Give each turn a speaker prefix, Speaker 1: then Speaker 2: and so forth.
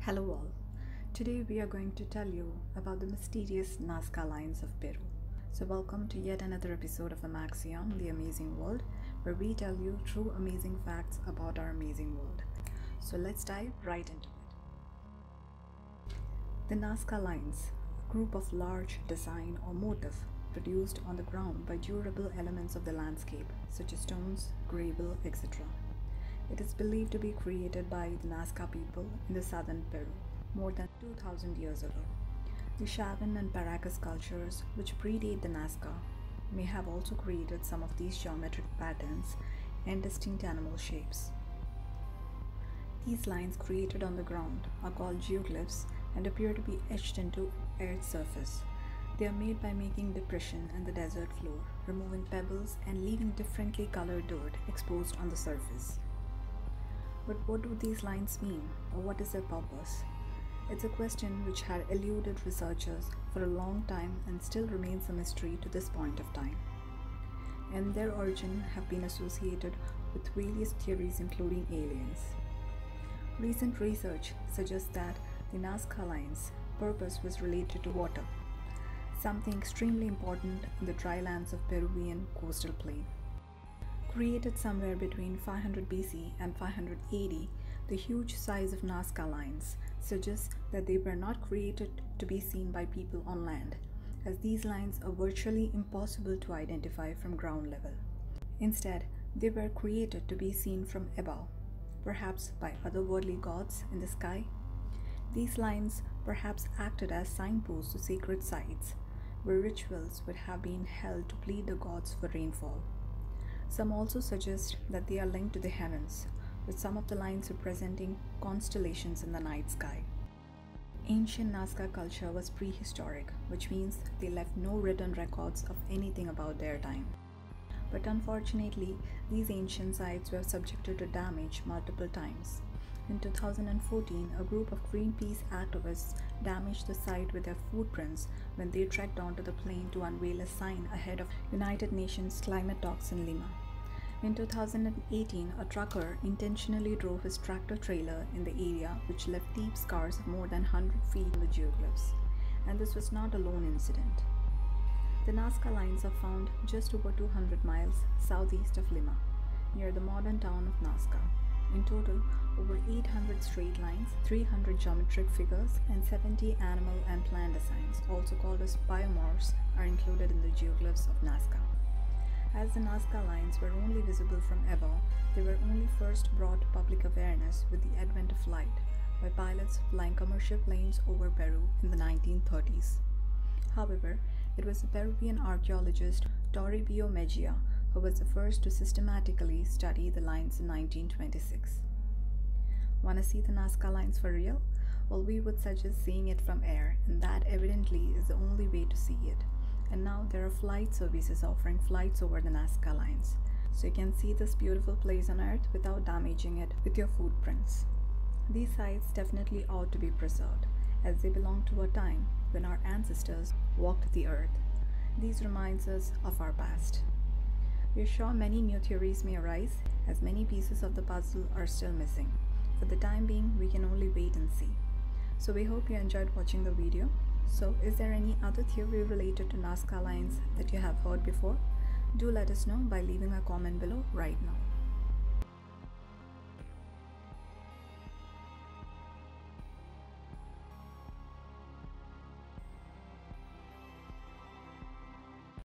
Speaker 1: Hello all. Today we are going to tell you about the mysterious Nazca Lines of Peru. So welcome to yet another episode of Amaxiom The Amazing World, where we tell you true amazing facts about our amazing world. So let's dive right into it. The Nazca Lines, a group of large design or motif produced on the ground by durable elements of the landscape, such as stones, gravel, etc. It is believed to be created by the Nazca people in the southern Peru more than 2000 years ago. The Chavín and Paracas cultures, which predate the Nazca, may have also created some of these geometric patterns and distinct animal shapes. These lines created on the ground are called geoglyphs and appear to be etched into Earth's surface. They are made by making depression in the desert floor, removing pebbles and leaving differently colored dirt exposed on the surface. But what do these lines mean, or what is their purpose? It's a question which had eluded researchers for a long time and still remains a mystery to this point of time. And their origin have been associated with various theories including aliens. Recent research suggests that the Nazca Lines' purpose was related to water, something extremely important in the dry lands of Peruvian coastal plain. Created somewhere between 500 BC and 580, the huge size of Nazca Lines suggests that they were not created to be seen by people on land, as these lines are virtually impossible to identify from ground level. Instead, they were created to be seen from above, perhaps by otherworldly gods in the sky. These lines perhaps acted as signposts to sacred sites, where rituals would have been held to plead the gods for rainfall. Some also suggest that they are linked to the heavens, with some of the lines representing constellations in the night sky. Ancient Nazca culture was prehistoric, which means they left no written records of anything about their time. But unfortunately, these ancient sites were subjected to damage multiple times. In 2014, a group of Greenpeace activists damaged the site with their footprints when they trekked onto the plain to unveil a sign ahead of United Nations climate talks in Lima. In 2018, a trucker intentionally drove his tractor trailer in the area, which left deep scars of more than 100 feet in the geoglyphs. And this was not a lone incident. The Nazca Lines are found just over 200 miles southeast of Lima, near the modern town of Nazca. In total, over 800 straight lines, 300 geometric figures, and 70 animal and plant designs, also called as biomorphs, are included in the geoglyphs of Nazca. As the Nazca Lines were only visible from above, they were only first brought to public awareness with the advent of light by pilots flying commercial planes over Peru in the 1930s. However, it was the Peruvian archaeologist Toribio Mejia who was the first to systematically study the lines in 1926. Want to see the Nazca Lines for real? Well, we would suggest seeing it from air, and that evidently is the only way to see it. And now there are flight services offering flights over the Nazca Lines, so you can see this beautiful place on Earth without damaging it with your footprints. These sites definitely ought to be preserved, as they belong to a time when our ancestors walked the Earth. These reminds us of our past. We are sure many new theories may arise, as many pieces of the puzzle are still missing. For the time being, we can only wait and see. So we hope you enjoyed watching the video. So is there any other theory related to Nazca Lines that you have heard before? Do let us know by leaving a comment below right now.